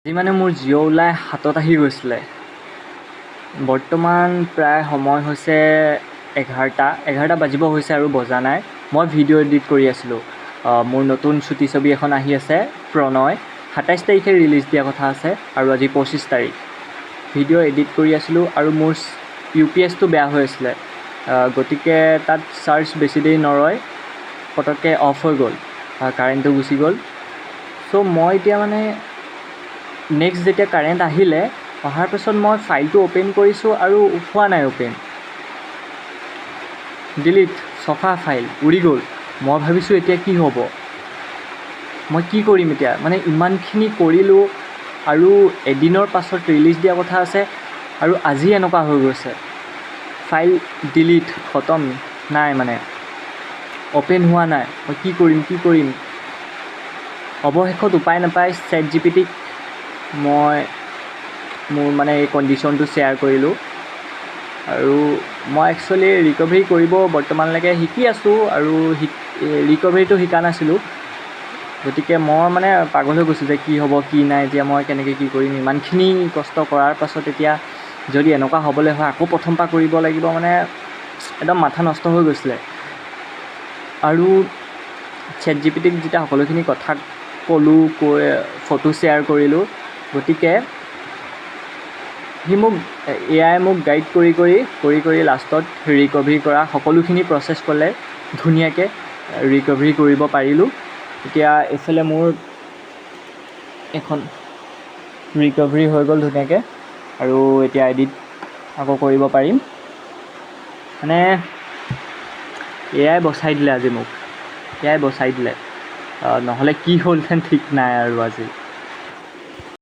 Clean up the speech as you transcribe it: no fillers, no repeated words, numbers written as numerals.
আজি মানে মোৰ জিঅ' ওলাই হাতত আহি গৈছিলে। বৰ্তমান প্ৰায় সময় হৈছে 11টা বাজিব হৈছে আৰু বজা নাই। মই ভিডিঅ' এডিট কৰি আছিলোঁ। মোৰ নতুন চুটি ছবি এখন আহি আছে, প্ৰণয়। 27 তাৰিখে ৰিলিজ দিয়া কথা আছে আৰু আজি 25 তাৰিখ। ভিডিঅ' এডিট কৰি আছিলোঁ আৰু মোৰ UPSটো বেয়া হৈ আছিলে, গতিকে তাত চাৰ্জ বেছি দেৰি নৰয়, পটককৈ অফ হৈ গ'ল, কাৰেণ্টটো গুচি গ'ল। চ' মই এতিয়া মানে নেক্সট যেতিয়া কাৰেণ্ট আহিলে, অহাৰ পাছত মই ফাইলটো অ'পেন কৰিছোঁ আৰু হোৱা নাই অ'পেন। ডিলিট, চফা ফাইল, উৰি গ'ল। মই ভাবিছোঁ এতিয়া কি হ'ব, মই কি কৰিম এতিয়া। মানে ইমানখিনি কৰিলোঁ আৰু এদিনৰ পাছত ৰিলিজ দিয়া কথা আছে আৰু আজি এনেকুৱা হৈ গৈছে। ফাইল ডিলিট, খতম, নাই মানে অ'পেন হোৱা নাই। মই কি কৰিম। অৱশেষত উপায় নাপায় ChatGPTক মই মোৰ মানে এই কণ্ডিশ্যনটো শ্বেয়াৰ কৰিলোঁ আৰু মই একচুৱেলি ৰিকভাৰী কৰিব বৰ্তমানলৈকে শিকি আছোঁ আৰু ৰিকভাৰীটো শিকা নাছিলোঁ। গতিকে মই মানে পাগল হৈ গৈছোঁ যে কি হ'ব কি নাই, এতিয়া মই কেনেকৈ কি কৰিম। ইমানখিনি কষ্ট কৰাৰ পাছত এতিয়া যদি এনেকুৱা হ'বলৈ হয়, আকৌ প্ৰথম পৰা কৰিব লাগিব, মানে একদম মাথা নষ্ট হৈ গৈছিলে। আৰু ChatGPTক যেতিয়া সকলোখিনি কথা ক'লোঁ, ফটো শ্বেয়াৰ কৰিলোঁ, গতিকে AI মোক গাইড কৰি লাষ্টত ৰিকভাৰী কৰা সকলোখিনি প্ৰচেছ ক'লে, ধুনীয়াকৈ ৰিকভাৰী কৰিব পাৰিলোঁ। এতিয়া এইফালে মোৰ এখন ৰিকভাৰী হৈ গ'ল ধুনীয়াকৈ আৰু এতিয়া এডিট আকৌ কৰিব পাৰিম। মানে AI বচাই দিলে আজি মোক, AI বচাই দিলে। নহ'লে কি হ'লহেঁতেন ঠিক নাই আৰু আজি।